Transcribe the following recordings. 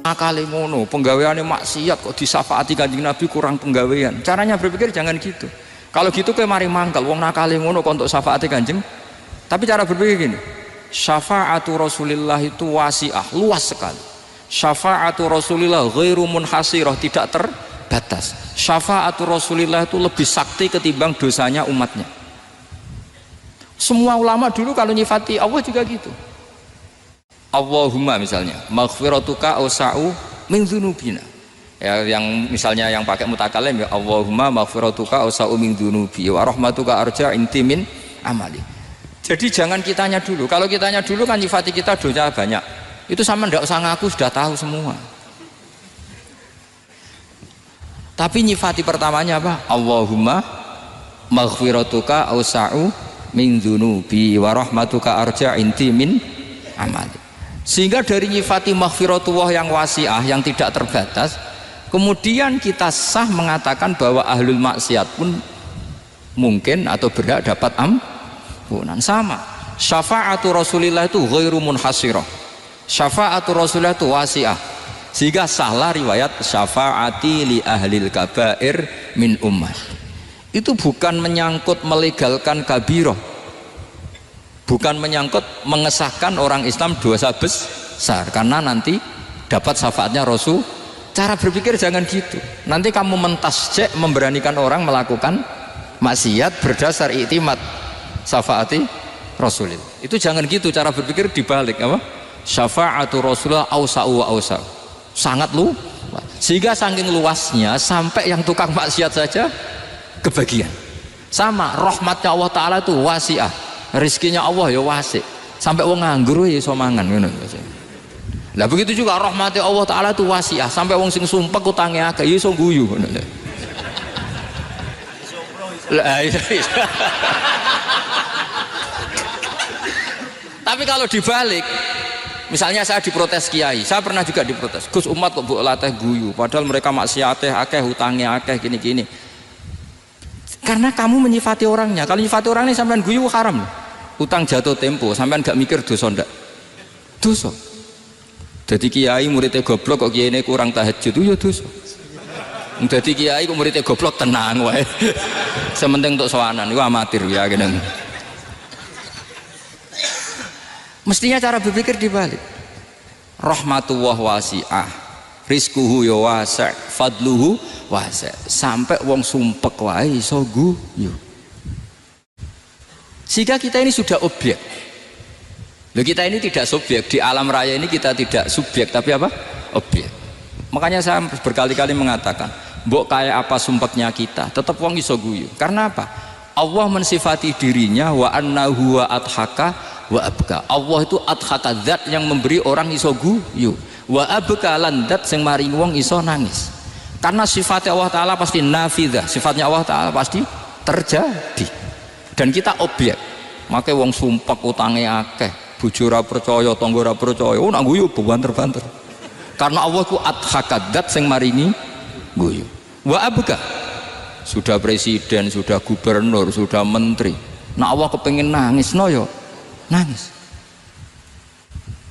akale ngono, penggaweane maksiat kok disafaati Kanjeng Nabi kurang penggawean. Caranya berpikir jangan gitu. Kalau gitu kowe mari mangkel wong nakale ngono kok untuk syafaati Kanjeng. Tapi cara berpikir gini, syafaatu Rasulillah itu wasi'ah, luas sekali. Syafaatu Rasulillah ghairu munhasirah, tidak terbatas. Syafaatu Rasulillah itu lebih sakti ketimbang dosanya umatnya. Semua ulama dulu kalau nyifati Allah juga gitu. Allahumma misalnya maghfiratuka awsa'u min dzunubina. Ya, yang misalnya yang pakai mutakalim ya Allahumma maghfiratuka awsa'u min dzunubi wa rahmatuka arja inti min amali. Jadi jangan kitanya dulu. Kalau kitanya dulu kan nyifati kita dosa banyak. Itu sama ndak usah ngaku sudah tahu semua. Tapi nyifati pertamanya apa? Allahumma maghfiratuka awsa'u min dzunubi wa rahmatuka arja inti min amali. Sehingga dari nyifati maghfiratullah yang wasi'ah, yang tidak terbatas, kemudian kita sah mengatakan bahwa ahlul maksiat pun mungkin atau berhak dapat ampunan. Sama syafaatu Rasulillah itu ghairu munhasirah, syafaatu Rasulillah itu wasi'ah, sehingga sahlah riwayat syafaati li ahlil kabair min ummah. Itu bukan menyangkut melegalkan kabirah, bukan menyangkut mengesahkan orang Islam dosa besar karena nanti dapat syafaatnya Rasul. Cara berpikir jangan gitu. Nanti kamu mentasjek memberanikan orang melakukan maksiat berdasar iktimat syafaati Rasulillah. Itu jangan gitu, cara berpikir dibalik apa? Syafaatu Rasulullah awsa'u wa awsa'u. Sangat luas. Sehingga saking luasnya sampai yang tukang maksiat saja kebagian. Sama rahmatnya Allah Ta'ala itu wasi'ah, rizkinya Allah ya wasi, sampai wong nganggur ya iso mangan ngono. Lah begitu juga rahmatnya Allah Ta'ala itu wasi'ah, sampai wong sing sumpek utange akeh ya iso guyu ngono. Tapi kalau dibalik, misalnya saya diprotes kiai, saya pernah juga diprotes, Gus umat kok mbok latih guyu padahal mereka maksiate akeh, hutangnya akeh, gini-gini. Karena kamu menyifati orangnya. Kalau menyifati orangnya sampean guyu haram. Utang jatuh tempo, sampean gak mikir dosa ndak? Dosa. Jadi kiai muridnya goblok kok kiai ini kurang tahajud itu ya dosa. Jadi kiai kok muridnya goblok tenang wae. Sementing untuk sowanan itu amatir ya gitu. Mestinya cara berpikir dibalik. Rahmatullah wasi'ah, rizkuhu ya wasi', fadluhu wasi', sampai wong sumpek wae iso guyu. Sehingga kita ini sudah objek. Loh, kita ini tidak subjek di alam raya ini, kita tidak subjek tapi apa? Objek. Makanya saya berkali-kali mengatakan, mbok kayak apa sumpeknya kita, tetap wong iso guyu. Karena apa? Allah mensifati dirinya wa annahu wa adhaka wa abka. Allah itu adhaka, zat yang memberi orang iso guyu. Wa abka lan zat sing maringi wong iso nangis. Karena sifatnya Allah Ta'ala pasti nafidah, sifatnya Allah Ta'ala pasti terjadi. Dan kita objek. Makanya wong sumpek utange akeh, bojo ora percaya, tangga ora percaya, oh nak guyu banter-banter. Karena Allah ku adhaka, zat sing maringi guyu. Wa abka, sudah presiden, sudah gubernur, sudah menteri, nah Allah kepengen nangis, no yo nangis.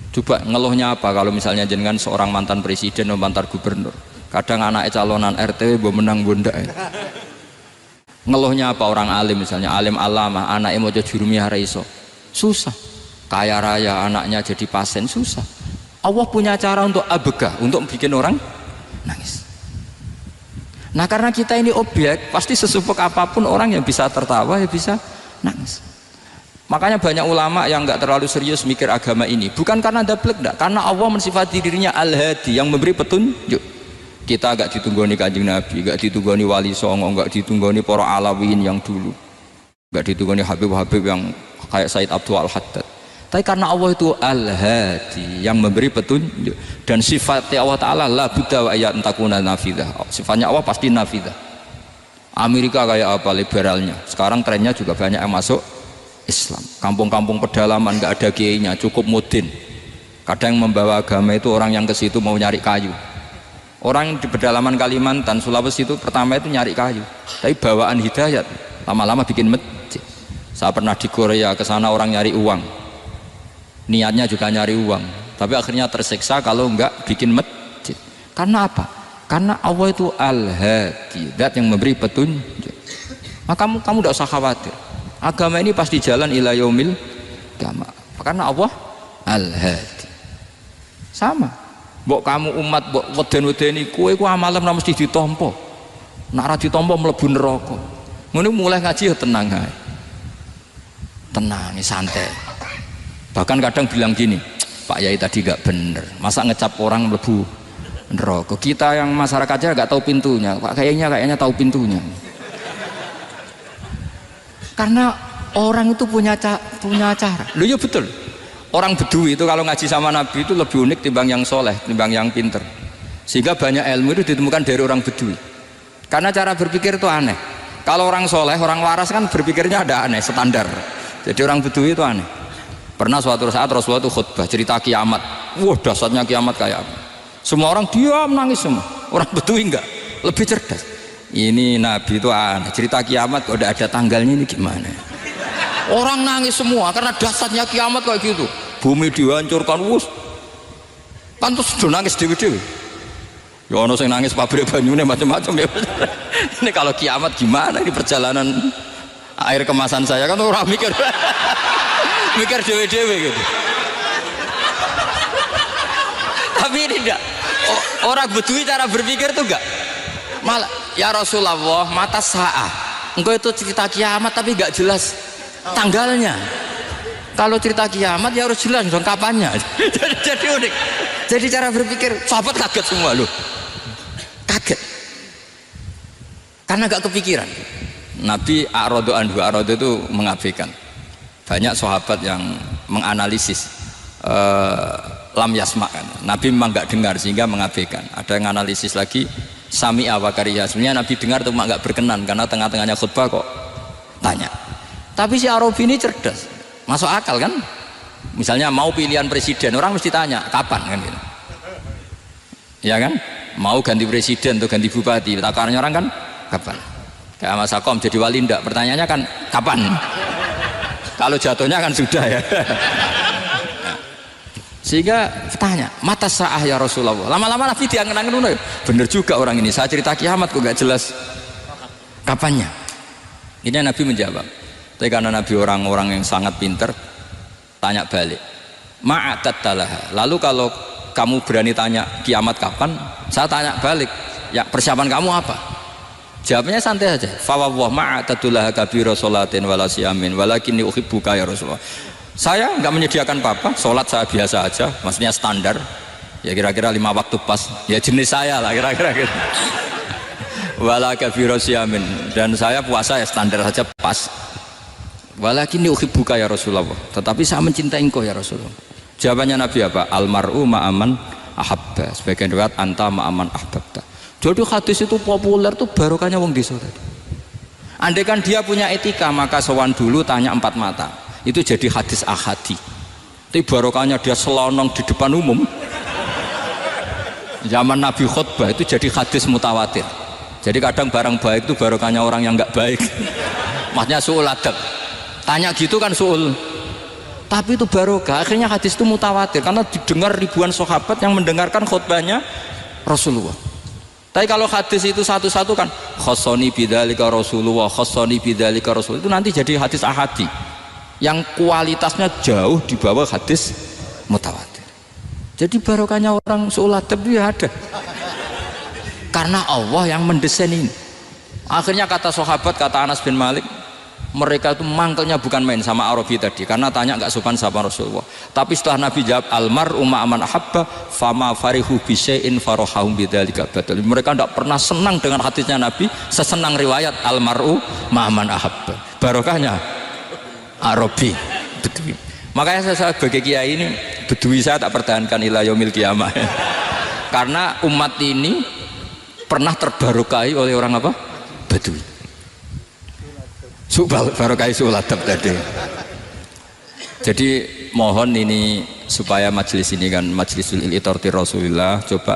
Coba ngeluhnya apa kalau misalnya jenengan seorang mantan presiden atau mantan gubernur, kadang anaknya calonan RT bo menang bunda. Ngeluhnya apa orang alim, misalnya alim alama, anaknya mau jadi jurumiyah raiso, susah. Kaya raya anaknya jadi pasien, susah. Allah punya cara untuk abega, untuk bikin orang nangis. Nah karena kita ini objek, pasti sesumpek apapun orang yang bisa tertawa ya bisa nangis. Makanya banyak ulama yang nggak terlalu serius mikir agama ini, bukan karena dablek, enggak, karena Allah mensifati dirinya Al-Hadi, yang memberi petunjuk. Kita gak ditunggoni Kanjeng Nabi, gak ditunggoni Wali Songo, gak ditunggoni para Alawin yang dulu, gak ditunggoni Habib-Habib yang kayak Said Abdul Al-Haddad. Tapi karena Allah itu Al-Hadi, yang memberi petunjuk, dan sifatnya Allah Ta'ala la budda wa ayat entakuna nafidah, sifatnya Allah pasti nafidah. Amerika kayak apa liberalnya, sekarang trennya juga banyak yang masuk Islam. Kampung-kampung pedalaman gak ada kiainya, cukup mudin. Kadang yang membawa agama itu orang yang ke situ mau nyari kayu. Orang di pedalaman Kalimantan, Sulawesi itu pertama itu nyari kayu, tapi bawaan hidayat, lama-lama bikin masjid. Saya pernah di Korea, ke sana orang nyari uang, niatnya juga nyari uang, tapi akhirnya tersiksa kalau enggak bikin masjid. Karena apa? Karena Allah itu Al-Hadi, zat yang memberi petunjuk. Maka kamu tidak usah khawatir. Agama ini pasti jalan ila yaumil qiyamah. Karena Allah Al-Hadi. Sama. Mbok kamu umat mbok weden-wedeni kowe ku amalan ora mesti ditampa. Nek ora ditampa mlebu neraka. Ngono mulai ngaji ya tenang ae. Tenang, santai. Bahkan kadang bilang gini, Pak Yai tadi gak bener. Masa ngecap orang mlebu neraka? Kita yang masyarakatnya gak tahu pintunya. Pak kayaknya tahu pintunya. Karena orang itu punya cara. Loh ya betul. Orang Bedui itu kalau ngaji sama Nabi itu lebih unik timbang yang soleh, timbang yang pinter. Sehingga banyak ilmu itu ditemukan dari orang Bedui. Karena cara berpikir itu aneh. Kalau orang soleh, orang waras kan berpikirnya ada aneh, standar. Jadi orang Bedui itu aneh. Pernah suatu saat Rasulullah itu khutbah cerita kiamat. Wah, dahsyatnya kiamat kayak apa? Semua orang diam nangis semua. Orang Bedui enggak, lebih cerdas. Ini Nabi itu aneh. Cerita kiamat kok udah ada tanggalnya ini gimana? Orang nangis semua karena dahsyatnya kiamat kayak gitu. Bumi dihancurkan, wus. Kan terus sudah nangis dewi-dewi. Ya ono sing nangis pabrik banyune macam-macam ya. Ini kalau kiamat gimana ini perjalanan air kemasan saya kan orang mikir mikir dewe-dewe gitu. Tapi ini enggak. Orang Bedui cara berpikir tuh enggak. Malah ya Rasulullah mata sa'ah. Engkau itu cerita kiamat tapi enggak jelas tanggalnya. Kalau cerita kiamat ya harus jelas dong kapannya. Jadi unik. Jadi cara berpikir sahabat kaget semua loh. Kaget. Karena gak kepikiran. Nabi a'radu anhu, a'radu itu mengabaikan. Banyak sahabat yang menganalisis lam yasma kan. Nabi memang gak dengar sehingga mengabaikan. Ada yang analisis lagi sami'a wa kariya. Sebenarnya Nabi dengar itu gak berkenan karena tengah-tengahnya khutbah kok tanya. Tapi si Arabi ini cerdas. Masuk akal kan? Misalnya mau pilihan presiden, orang mesti tanya kapan kan gitu. Ya kan? Mau ganti presiden atau ganti bupati, takarannya orang kan kapan? Kayak Mas Akom jadi wali ndak? Pertanyaannya kan kapan? Kalau jatuhnya kan sudah ya. Sehingga tanya, mata sa'ah ya Rasulullah. Lama-lama Nabi diangen-angen, bener juga orang ini. Saya cerita kiamat kok gak jelas kapannya. Ini Nabi menjawab. Tapi karena Nabi orang-orang yang sangat pinter, tanya balik, ma'atat talaha. Lalu kalau kamu berani tanya kiamat kapan, saya tanya balik, ya persiapan kamu apa? Jawabnya santai saja. Fawwah ma'atatulaha kabira sholatin wala siyamin walakinni uhibbuka ya Rasulullah. Saya nggak menyediakan apa-apa, sholat saya biasa aja, maksudnya standar. Ya kira-kira 5 waktu pas. Ya jenis saya lah kira-kira gitu. Wala kabira siyamin, dan saya puasa ya standar saja pas. Walakinni uhibbuka ya Rasulullah. Tetapi saya mencintai engkau ya Rasulullah. Jawabannya Nabi apa? Almar'u ma'aman ahabba. Sebagian riwayat anta ma'aman ahbabta. Jadi hadis itu populer tuh barokahnya wong desa tadi. Andai kan dia punya etika maka sowan dulu tanya 4 mata. Itu jadi hadis ahadi. Tapi barokahnya dia selonong di depan umum. Zaman Nabi khutbah itu jadi hadis mutawatir. Jadi kadang barang baik itu barokahnya orang yang enggak baik. Maksudnya su'ul adab. Tanya gitu kan su'ul, tapi itu barokah. Akhirnya hadis itu mutawatir karena didengar ribuan sahabat yang mendengarkan khutbahnya Rasulullah. Tapi kalau hadis itu satu-satu kan khossoni bidzalika Rasulullah, khossoni bidzalika Rasul, itu nanti jadi hadis ahadi yang kualitasnya jauh di bawah hadis mutawatir. Jadi barokahnya orang su'ul adab itu ya ada karena Allah yang mendesain ini. Akhirnya kata sahabat, kata Anas bin Malik, mereka itu mangkelnya bukan main sama Arabi tadi karena tanya nggak sopan sama Rasulullah. Tapi setelah Nabi jawab almar'u ma'aman ahabba fama farihu bisyai'in farahahum bidzalika badal. Mereka tidak pernah senang dengan hadisnya Nabi sesenang riwayat almar'u ma'aman ahabba. Barokahnya Arabi Bedui. Makanya saya sebagai kiai ini Bedui saya tak pertahankan ila yaumil qiyamah. Karena umat ini pernah terbarokai oleh orang apa? Bedui. Barokai suladab tadi. Jadi mohon ini supaya majelis ini kan majlisul iltorti Rasulullah, coba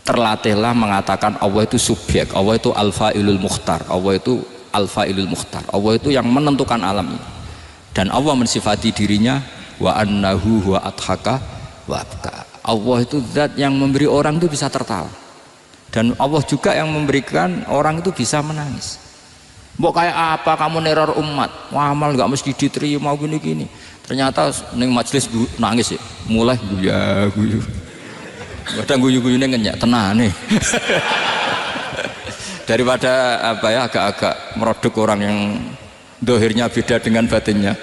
terlatihlah mengatakan Allah itu subjek, Allah itu al-fa'ilul mukhtar, Allah itu al-fa'ilul mukhtar, Allah itu yang menentukan alam ini. Dan Allah mensifati dirinya wa annahu wa adhaka wa abka. Allah itu zat yang memberi orang itu bisa tertawa, dan Allah juga yang memberikan orang itu bisa menangis. Mbok kayak apa kamu neror umat, amal nggak mesti diterima gini-gini, ternyata neng majelis nangis ya, mulai guyu kadang guyu-guyune ngenyak tenan nih. Daripada apa ya, agak-agak merodok orang yang dohirnya beda dengan batinnya,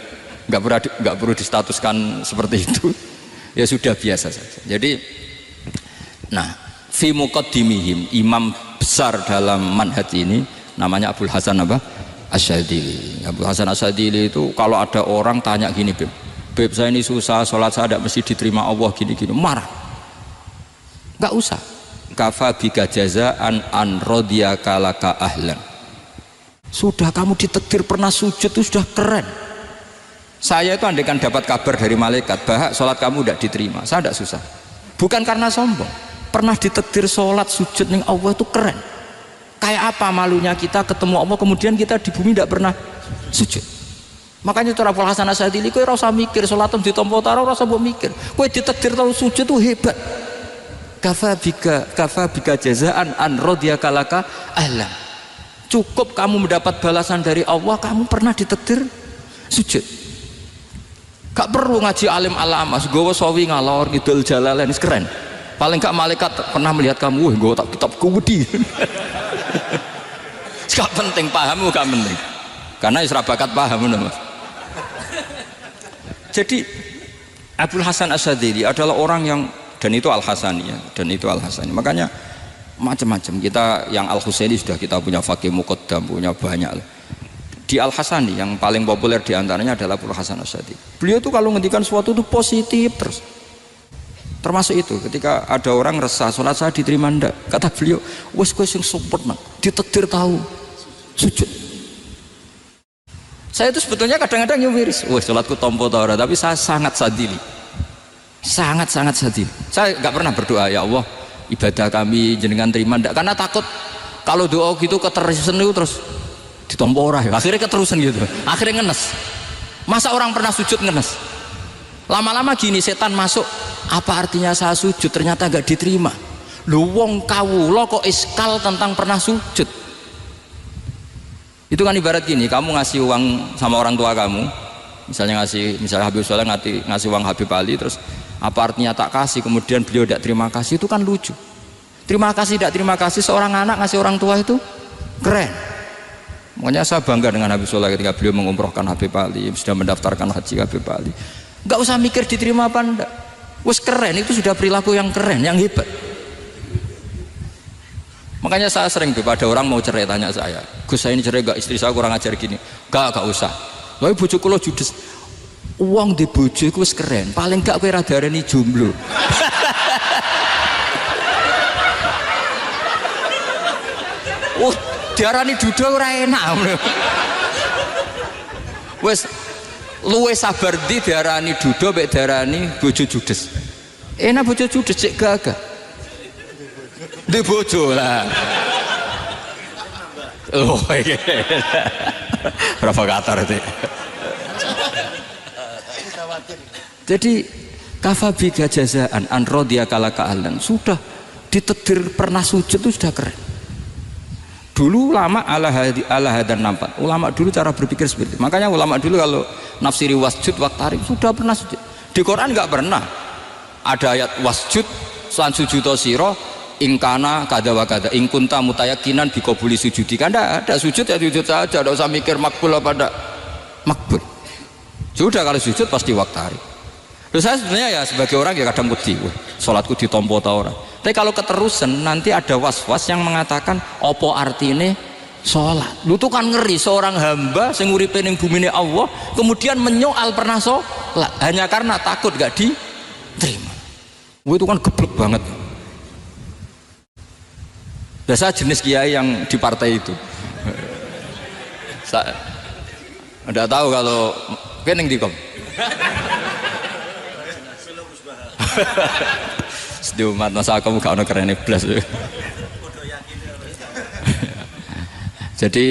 nggak perlu distatuskan seperti itu. Ya sudah biasa saja. Jadi nah fi muqaddimihim, imam besar dalam manhaj ini namanya Abul Hasan apa? Asyadzili. Abul Hasan Asyadzili itu kalau ada orang tanya gini, Beb saya ini susah, sholat saya tidak mesti diterima Allah gini-gini, marah. Nggak usah. Kafa bika jazaan an radiyaka laka ahlan. Sudah kamu ditakdir pernah sujud itu sudah keren. Saya itu andaikan dapat kabar dari malaikat bahwa sholat kamu tidak diterima, saya tidak susah. Bukan karena sombong, pernah ditakdir sholat sujud ning Allah itu keren. Kayak apa malunya kita ketemu Allah kemudian kita di bumi tidak pernah sujud. Makanya cara Abul Hasan Asyadzili kowe ora usah mikir sholat ditampa ta ora usah mbok mikir. Kowe ditakdir tahu sujud itu hebat. Kafa bika jazaan an radiyaka laka ahlan. Cukup kamu mendapat balasan dari Allah, kamu pernah ditakdir sujud. Gak perlu ngaji alim alamas, gowo sawi ngalor ngidul jalalain, keren. Paling gak malaikat pernah melihat kamu, gowo tak kitab kuwedi. Gak penting pahammu, gak penting. Karena isra bakat paham Mas. Jadi Abul Hasan Asyadzili adalah orang yang, dan itu Al-Hasani ya, dan itu Al-Hasani. Makanya macam-macam, kita yang Al-Husaini sudah kita punya Faqih Muqaddam, punya banyak. Di Al-Hasani yang paling populer diantaranya adalah Abul Hasan Asyadzili. Beliau tuh kalau ngendikan sesuatu itu positif terus. Termasuk itu ketika ada orang resah sholat saya diterima ndak, kata beliau wes kowe sing sempurna ditakdir tahu sujud. Saya itu sebetulnya kadang-kadang nyumiris, wes sholatku tompo ta ora, tapi saya sangat sadili. Sangat-sangat sadili. Saya nggak pernah berdoa ya Allah ibadah kami jenengan terima ndak, karena takut kalau doa gitu keterusan itu terus ditompo ora ya. Akhirnya keterusan gitu. Akhirnya ngenes. Masa orang pernah sujud ngenes? Lama-lama gini setan masuk, apa artinya saya sujud ternyata gak diterima. Lu wong kawula kok iskal tentang pernah sujud. Itu kan ibarat gini, kamu ngasih uang sama orang tua kamu, misalnya Habib Soleh ngasih uang Habib Ali, terus apa artinya tak kasih, kemudian beliau tidak terima kasih, itu kan lucu. Terima kasih tidak terima kasih, seorang anak ngasih orang tua itu keren. Makanya saya bangga dengan Habib Soleh ketika beliau mengumrohkan Habib Ali, sudah mendaftarkan haji Habib Ali. Gak usah mikir diterima apa enggak, wes keren, itu sudah perilaku yang keren, yang hebat. Makanya saya sering tuh ada orang mau cerai tanya saya, Gus saya ini cerai gak, istri saya kurang ajar gini. Gak usah, tapi bojoku lo judes, uang di bojoku wes keren, paling gak kowe ra darani jomblo. Oh diarani duda ora enak. Wes luwe sabar di diarani duda mek diarani bojo judes. Enak bojo judes cek gagah. Di bojo lah. Oh iya. Provokator itu. Jadi kafa bika jazaan an radiyaka laka ahlan, sudah ditakdir pernah sujud itu sudah keren. Dulu ulama ala hadan nampak, ulama dulu cara berpikir seperti itu. Makanya ulama dulu kalau nafsiri wasjud waqtarib sudah pernah sujud. Di Quran nggak pernah ada ayat wasjud san sujudo siro ingkana kada wa kada ingkunta mutayakinan bikobuli sujudi. Kan ada sujud ya sujud saja, tidak usah mikir makbul apa tidak makbul. Sudah kalau sujud pasti waqtarib. Terus saya sebenarnya ya sebagai orang ya kadang wedi, sholatku ditompo ta ora. Tapi kalau keterusan nanti ada was-was yang mengatakan opo artine sholat. Lu tuh kan ngeri seorang hamba sing uripe ning bumine Allah kemudian menyoal pernah sholat hanya karena takut gak diterima. Itu kan geblek banget. Biasa jenis kiai yang di partai itu. Saya enggak tahu kalau kening dikom. Sedih umat masa kamu gak ada keren iblis. Jadi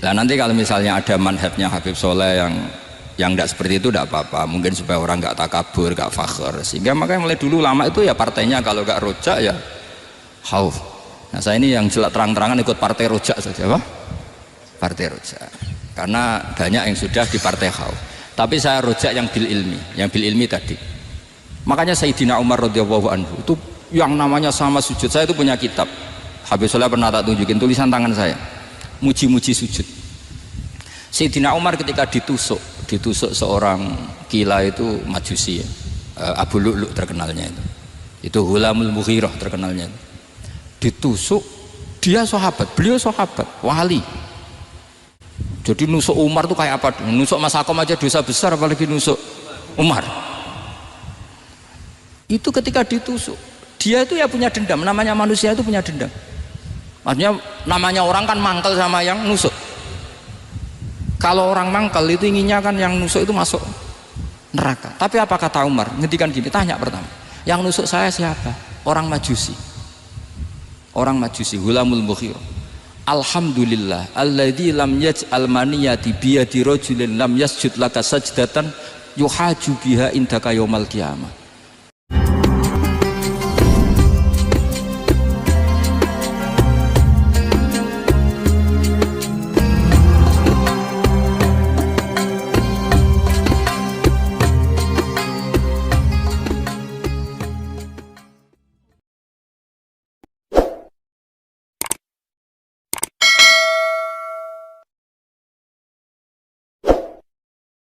nah nanti kalau misalnya ada manhajnya Habib Soleh yang yang tidak seperti itu tidak apa-apa, mungkin supaya orang nggak takabur, nggak fakhr. Sehingga makanya mulai dulu lama itu ya partainya kalau nggak rojak ya khauf. Nah saya ini yang jelas terang-terangan ikut partai rojak saja, apa? Partai rojak, karena banyak yang sudah di partai khauf. Tapi saya rojak yang bil ilmi tadi. Makanya Sayyidina Umar radhiyallahu anhu itu yang namanya sama sujud, saya itu punya kitab Habib Soleh pernah tak tunjukin tulisan tangan saya, muji-muji sujud. Sayyidina Umar ketika ditusuk seorang gila itu Majusi ya, Abu Lu'lu' terkenalnya itu Hulamul Mughirah terkenalnya, ditusuk, dia sahabat, beliau sahabat wali. Jadi nusuk Umar tuh kayak apa? Nusuk Mas Akom aja dosa besar, apalagi nusuk Umar. Itu ketika ditusuk, dia itu ya punya dendam, namanya manusia itu punya dendam. Maksudnya namanya orang kan mangkel sama yang nusuk. Kalau orang mangkel itu inginnya kan yang nusuk itu masuk neraka. Tapi apa kata Umar? Ngendikan gini, tanya pertama, yang nusuk saya siapa? Orang Majusi. Orang Majusi, Hulamul Mughirah. Alhamdulillah alladzi lam yaj'al maniyati biyadi rajulin lam yasjud laka sajdatan yuhaju biha indaka yaumal qiyamah.